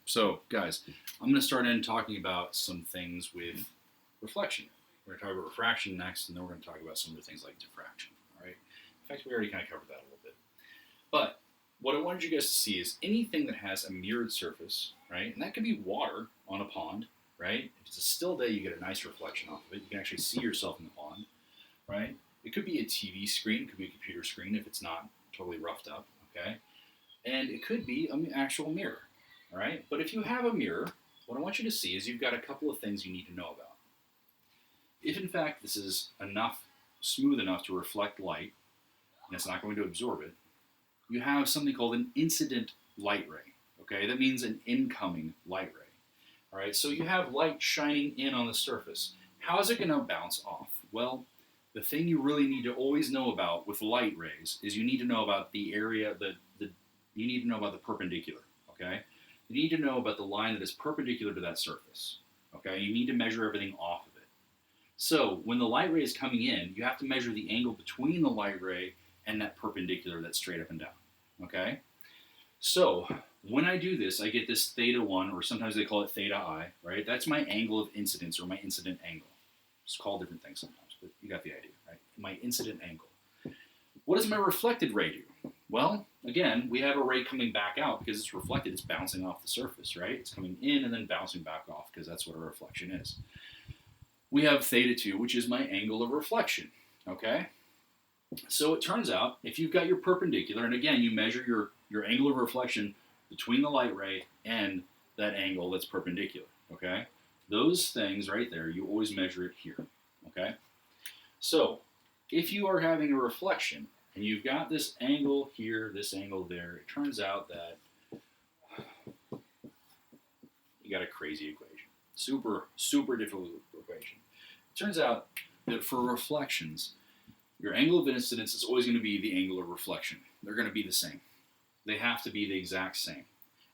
So guys, I'm going to start in talking about some things with reflection. We're going to talk about refraction next, and then we're going to talk about some of the things like diffraction. All right. In fact, we already kind of covered that a little bit. But what I wanted you guys to see is anything that has a mirrored surface, right? And that could be water on a pond, right? If it's a still day, you get a nice reflection off of it. You can actually see yourself in the pond, right? It could be a TV screen, it could be a computer screen if it's not totally roughed up, okay? And it could be an actual mirror, all right? But if you have a mirror, what I want you to see is you've got a couple of things you need to know about. If in fact this is smooth enough to reflect light, and it's not going to absorb it, you have something called an incident light ray, okay? That means an incoming light ray, all right? So you have light shining in on the surface. How is it going to bounce off? Well, the thing you really need to always know about with light rays is you need to know about the area, you need to know about the perpendicular, okay? You need to know about the line that is perpendicular to that surface, okay? You need to measure everything off of it. So when the light ray is coming in, you have to measure the angle between the light ray and that perpendicular that's straight up and down, okay? So when I do this, I get this theta 1, or sometimes they call it theta I, right? That's my angle of incidence, or my incident angle. It's called different things sometimes, but you got the idea, right? My incident angle. What does my reflected ray do? Well, again, we have a ray coming back out because it's reflected, it's bouncing off the surface, right? It's coming in and then bouncing back off because that's what a reflection is. We have theta 2, which is my angle of reflection, okay? So it turns out, if you've got your perpendicular, and again, you measure your angle of reflection between the light ray and that angle that's perpendicular, okay? Those things right there, you always measure it here, okay? So if you are having a reflection, and you've got this angle here, this angle there, it turns out that you got a crazy equation. Super, super difficult equation. It turns out that for reflections, your angle of incidence is always going to be the angle of reflection. They're going to be the same. They have to be the exact same.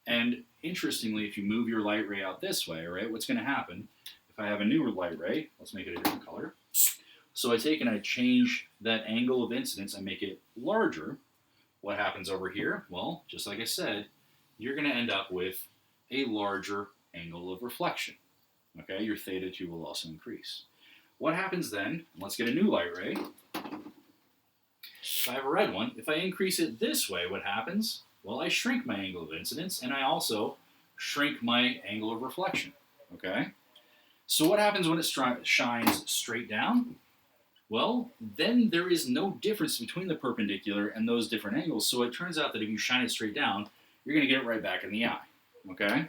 And interestingly, if you move your light ray out this way, right, what's going to happen, if I have a newer light ray, let's make it a different color. So I take and I change that angle of incidence, I make it larger. What happens over here? Well, just like I said, you're going to end up with a larger angle of reflection. Okay, your theta 2 will also increase. What happens then? Let's get a new light ray. If I have a red one, if I increase it this way, what happens? Well, I shrink my angle of incidence, and I also shrink my angle of reflection. Okay? So what happens when it shines straight down? Well, then there is no difference between the perpendicular and those different angles, so it turns out that if you shine it straight down, you're going to get it right back in the eye, okay?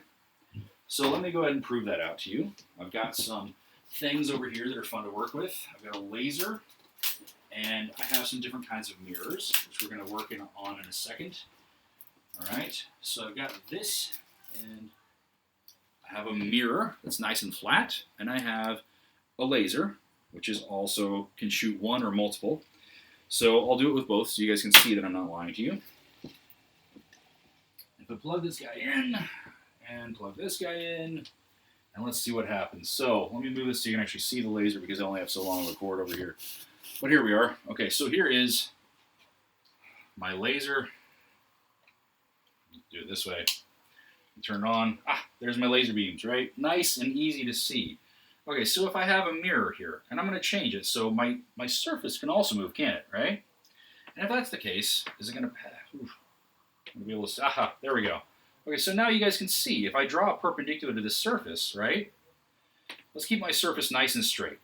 So let me go ahead and prove that out to you. I've got some things over here that are fun to work with. I've got a laser, and I have some different kinds of mirrors, which we're going to work on in a second. All right, so I've got this, and I have a mirror that's nice and flat, and I have a laser, which is also can shoot one or multiple. So I'll do it with both so you guys can see that I'm not lying to you. If I plug this guy in and plug this guy in, and let's see what happens. So let me move this so you can actually see the laser because I only have so long of a cord over here. But here we are. Okay, so here is my laser. Do it this way. Turn it on. There's my laser beams, right? Nice and easy to see. Okay, so if I have a mirror here, and I'm going to change it, so my surface can also move, can it, right? And if that's the case, is it going to be able to see? There we go. Okay, so now you guys can see, if I draw it perpendicular to this surface, right? Let's keep my surface nice and straight,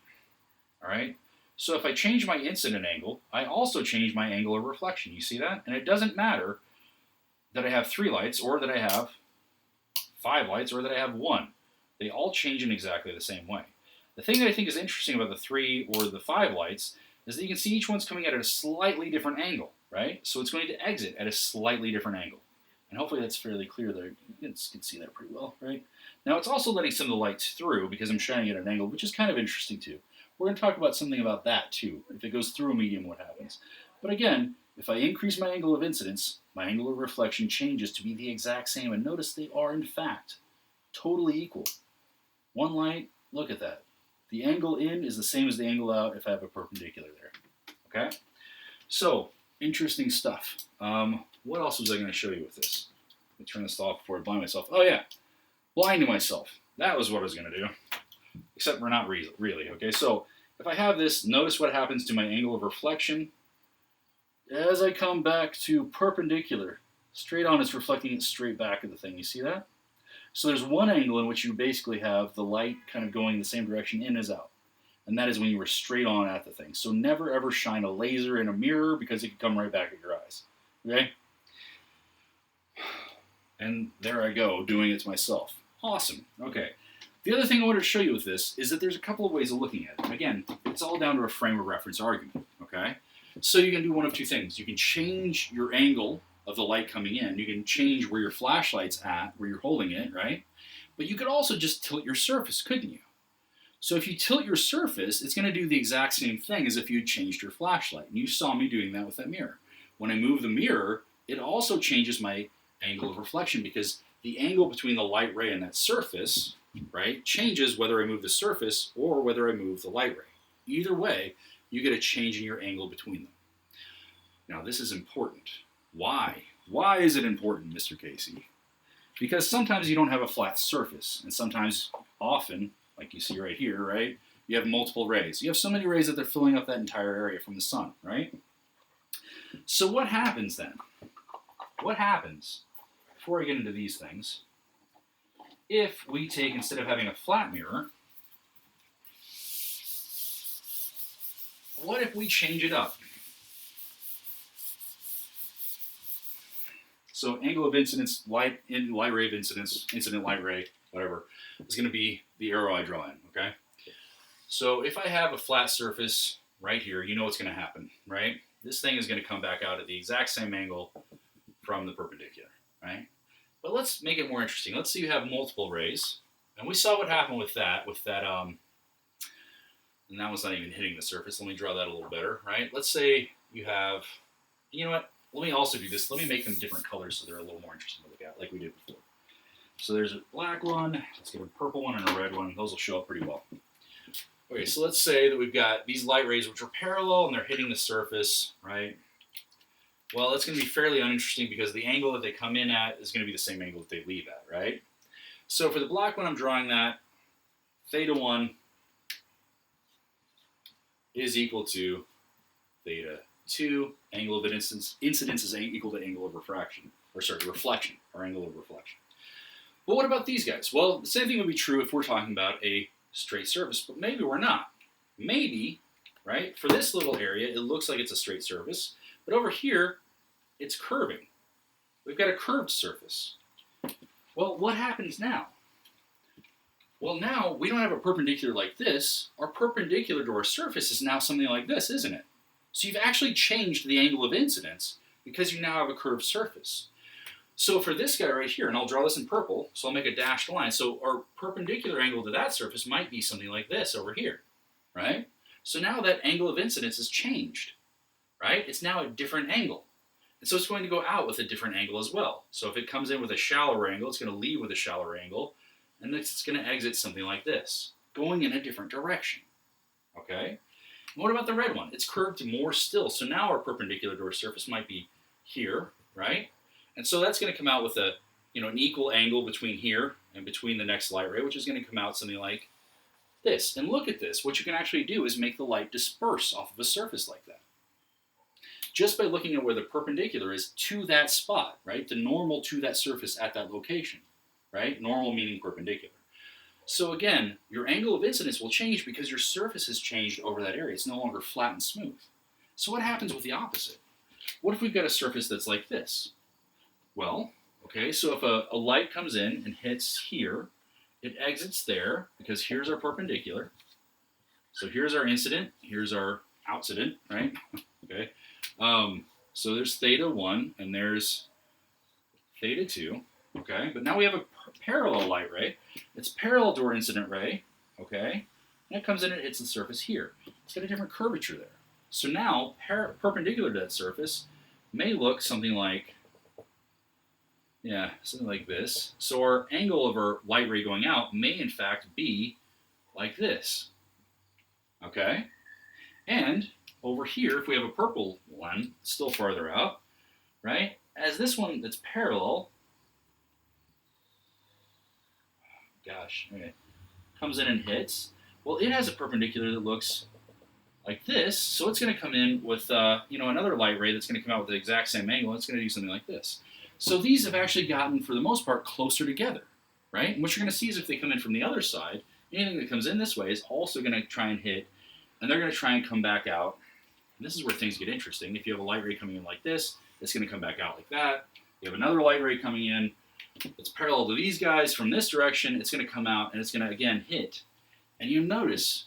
all right? So if I change my incident angle, I also change my angle of reflection. You see that? And it doesn't matter that I have 3 lights, or that I have 5 lights, or that I have 1. They all change in exactly the same way. The thing that I think is interesting about the 3 or the 5 lights is that you can see each one's coming at a slightly different angle, right? So it's going to exit at a slightly different angle. And hopefully that's fairly clear there. You can see that pretty well, right? Now it's also letting some of the lights through because I'm shining at an angle, which is kind of interesting too. We're going to talk about something about that too. If it goes through a medium, what happens? But again, if I increase my angle of incidence, my angle of reflection changes to be the exact same. And notice they are, in fact, totally equal. One light, look at that. The angle in is the same as the angle out if I have a perpendicular there. Okay? So, interesting stuff. What else was I going to show you with this? Let me turn this off before I blind myself. Oh, yeah. Lying to myself. That was what I was going to do. Except we're not really. Okay, so if I have this, notice what happens to my angle of reflection. As I come back to perpendicular, straight on, it's reflecting it straight back at the thing. You see that? So there's one angle in which you basically have the light kind of going the same direction in as out. And that is when you were straight on at the thing. So never ever shine a laser in a mirror because it could come right back at your eyes. Okay? And there I go, doing it to myself. Awesome. Okay. The other thing I wanted to show you with this is that there's a couple of ways of looking at it. Again, it's all down to a frame of reference argument. Okay? So you can do one of two things. You can change your angle of the light coming in. You can change where your flashlight's at, where you're holding it, right? But you could also just tilt your surface, couldn't you? So if you tilt your surface, it's going to do the exact same thing as if you had changed your flashlight. And you saw me doing that with that mirror. When I move the mirror, it also changes my angle of reflection because the angle between the light ray and that surface, right, changes whether I move the surface or whether I move the light ray. Either way, you get a change in your angle between them. Now, this is important. Why? Why is it important, Mr. Casey? Because sometimes you don't have a flat surface, and sometimes, often, like you see right here, right, you have multiple rays. You have so many rays that they're filling up that entire area from the sun, right? So what happens then? What happens, before I get into these things, if we take, instead of having a flat mirror, what if we change it up? So angle of incidence, light ray of incidence, incident light ray, whatever, is going to be the arrow I draw in, okay? So if I have a flat surface right here, you know what's going to happen, right? This thing is going to come back out at the exact same angle from the perpendicular, right? But let's make it more interesting. Let's say you have multiple rays, and we saw what happened with that, and that one's not even hitting the surface. Let me draw that a little better, right? Let's say you have, you know what? Let me also do this. Let me make them different colors so they're a little more interesting to look at, like we did before. So there's a black one. Let's get a purple one and a red one. Those will show up pretty well. Okay, so let's say that we've got these light rays which are parallel and they're hitting the surface, right? Well, it's going to be fairly uninteresting because the angle that they come in at is going to be the same angle that they leave at, right? So for the black one, I'm drawing that theta 1 is equal to theta 2. Angle of incidence is equal to angle of reflection, or angle of reflection. But what about these guys? Well, the same thing would be true if we're talking about a straight surface, but maybe we're not. Maybe, right, for this little area, it looks like it's a straight surface, but over here, it's curving. We've got a curved surface. Well, what happens now? Well, now we don't have a perpendicular like this. Our perpendicular to our surface is now something like this, isn't it? So you've actually changed the angle of incidence because you now have a curved surface. So for this guy right here, and I'll draw this in purple, so I'll make a dashed line. So our perpendicular angle to that surface might be something like this over here, right? So now that angle of incidence has changed, right? It's now a different angle. And so it's going to go out with a different angle as well. So if it comes in with a shallower angle, it's going to leave with a shallower angle, and it's going to exit something like this, going in a different direction, okay? And what about the red one? It's curved more still. So now our perpendicular to our surface might be here, right? And so that's going to come out with a, an equal angle between here and between the next light ray, which is going to come out something like this. And look at this. What you can actually do is make the light disperse off of a surface like that. Just by looking at where the perpendicular is to that spot, right? The normal to that surface at that location, right? Normal meaning perpendicular. So again, your angle of incidence will change because your surface has changed over that area. It's no longer flat and smooth. So what happens with the opposite? What if we've got a surface that's like this? Well, okay, so if a light comes in and hits here, it exits there because here's our perpendicular. So here's our incident, here's our outcident, right? Okay. So there's theta 1 and there's theta 2, okay? But now we have a parallel light ray. It's parallel to our incident ray, okay? And it comes in and hits the surface here. It's got a different curvature there. So now, perpendicular to that surface may look something like, something like this. So our angle of our light ray going out may in fact be like this, okay? And over here, if we have a purple one, still farther out, right? As this one that's parallel, gosh, okay, comes in and hits. Well, it has a perpendicular that looks like this, so it's going to come in with another light ray that's going to come out with the exact same angle. It's going to do something like this. So these have actually gotten, for the most part, closer together, right? And what you're going to see is if they come in from the other side, anything that comes in this way is also going to try and hit, and they're going to try and come back out. And this is where things get interesting. If you have a light ray coming in like this, it's going to come back out like that. You have another light ray coming in. It's parallel to these guys from this direction. It's going to come out, and it's going to, again, hit. And you notice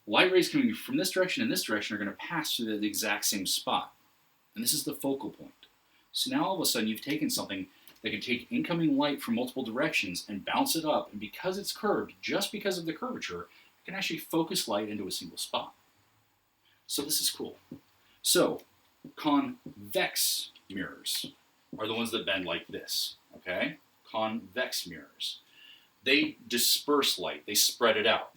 light rays coming from this direction and this direction are going to pass through the exact same spot. And this is the focal point. So now all of a sudden you've taken something that can take incoming light from multiple directions and bounce it up. And because it's curved, just because of the curvature, it can actually focus light into a single spot. So this is cool. So convex mirrors are the ones that bend like this, okay? Convex mirrors. They disperse light. They spread it out.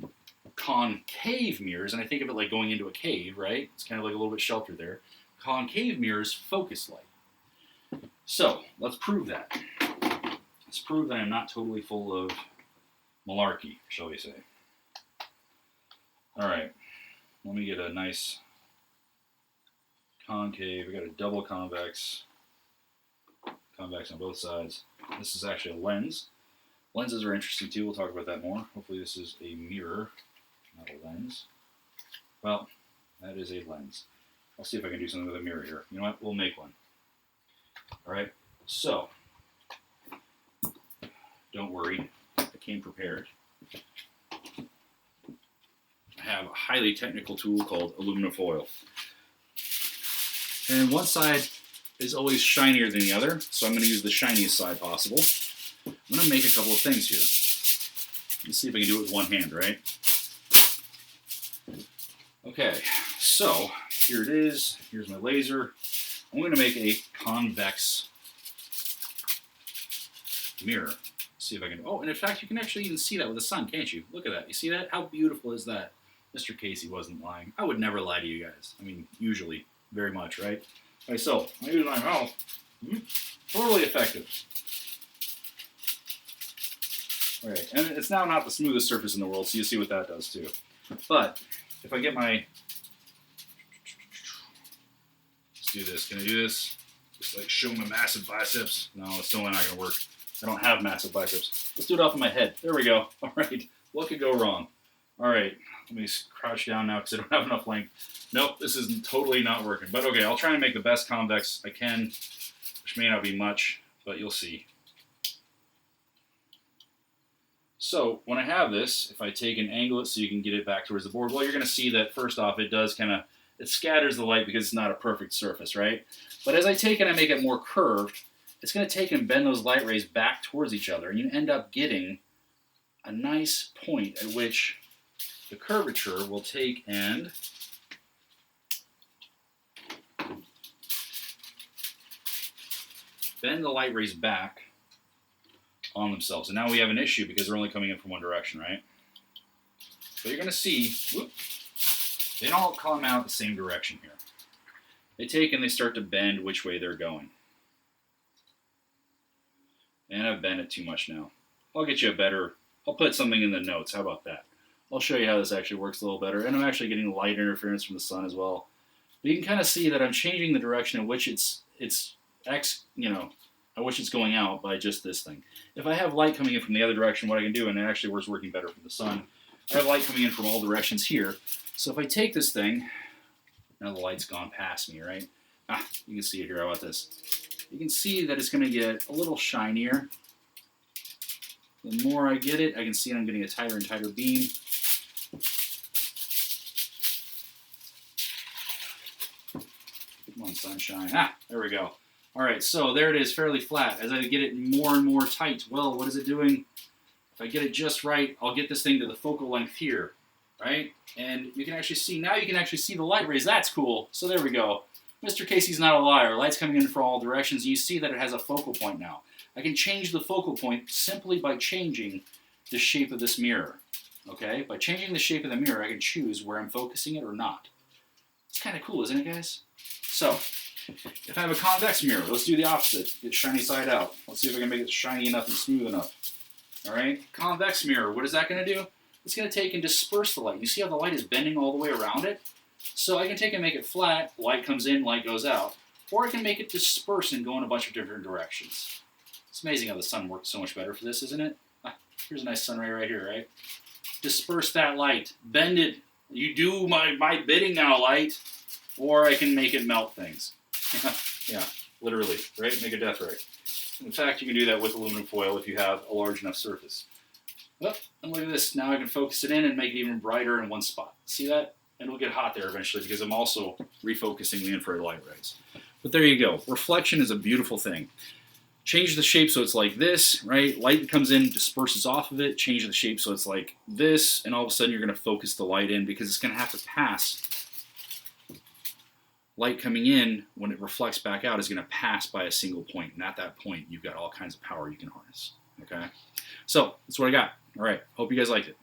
Concave mirrors, and I think of it like going into a cave, right? It's kind of like a little bit sheltered there. Concave mirrors focus light. So let's prove that. Let's prove that I'm not totally full of malarkey, shall we say. All right, let me get a nice concave. We got a double convex on both sides. This is actually a lens. Lenses are interesting too. We'll talk about that more. Hopefully this is a mirror, not a lens. Well, that is a lens. I'll see if I can do something with a mirror here. You know what? We'll make one. All right. So, don't worry. I came prepared. I have a highly technical tool called aluminum foil. And one side is always shinier than the other, so I'm going to use the shiniest side possible. I'm going to make a couple of things here. Let's see if I can do it with one hand, right? Okay, so here it is. Here's my laser. I'm going to make a convex mirror. See if I can. Oh, and in fact, you can actually even see that with the sun, can't you? Look at that. You see that? How beautiful is that? Mr. Casey wasn't lying. I would never lie to you guys. I mean, usually, very much, right? Okay, so I use my mouth. Totally effective. All right, and it's now not the smoothest surface in the world, so you see what that does too. But if I get my, let's do this. Can I do this? Just like show my massive biceps. No, it's still not gonna work. I don't have massive biceps. Let's do it off of my head. There we go. All right, what could go wrong? All right, let me crouch down now because I don't have enough length. Nope, this is totally not working. But okay, I'll try and make the best convex I can, which may not be much, but you'll see. So when I have this, if I take and angle it so you can get it back towards the board, well, you're going to see that first off, it does kind of, it scatters the light because it's not a perfect surface, right? But as I take and I make it more curved, it's going to take and bend those light rays back towards each other, and you end up getting a nice point at which the curvature will take and bend the light rays back on themselves. And now we have an issue because they're only coming in from one direction, right? So you're going to see, whoop, they don't all come out the same direction here. They take and they start to bend which way they're going. And I've bent it too much now. I'll get you a better, I'll put something in the notes. How about that? I'll show you how this actually works a little better. And I'm actually getting light interference from the sun as well. But you can kind of see that I'm changing the direction in which it's going out by just this thing. If I have light coming in from the other direction, what I can do, and it actually was working better from the sun, I have light coming in from all directions here. So if I take this thing, now the light's gone past me, right? You can see it here. How about this? You can see that it's going to get a little shinier. The more I get it, I can see I'm getting a tighter and tighter beam. Come on, sunshine. There we go. All right, so there it is, fairly flat. As I get it more and more tight, well, what is it doing? If I get it just right, I'll get this thing to the focal length here, right? And you can actually see, now you can actually see the light rays. That's cool. So there we go. Mr. Casey's not a liar. Light's coming in from all directions. You see that it has a focal point now. I can change the focal point simply by changing the shape of this mirror, okay? By changing the shape of the mirror, I can choose where I'm focusing it or not. It's kind of cool, isn't it, guys? So, if I have a convex mirror, let's do the opposite. Get shiny side out. Let's see if I can make it shiny enough and smooth enough. All right, convex mirror, what is that going to do? It's going to take and disperse the light. You see how the light is bending all the way around it? So I can take and make it flat, light comes in, light goes out. Or I can make it disperse and go in a bunch of different directions. It's amazing how the sun works so much better for this, isn't it? Here's a nice sun ray right here, right? Disperse that light, bend it. You do my bidding now, light. Or I can make it melt things. Yeah, literally, right? Make a death ray. In fact, you can do that with aluminum foil if you have a large enough surface. Oh, and look at this. Now I can focus it in and make it even brighter in one spot. See that? And it'll get hot there eventually because I'm also refocusing the infrared light rays. But there you go. Reflection is a beautiful thing. Change the shape so it's like this, right? Light comes in, disperses off of it. Change the shape so it's like this, and all of a sudden you're going to focus the light in because it's going to have to pass. Light coming in, when it reflects back out, is going to pass by a single point. And at that point, you've got all kinds of power you can harness. Okay? So, that's what I got. All right. Hope you guys liked it.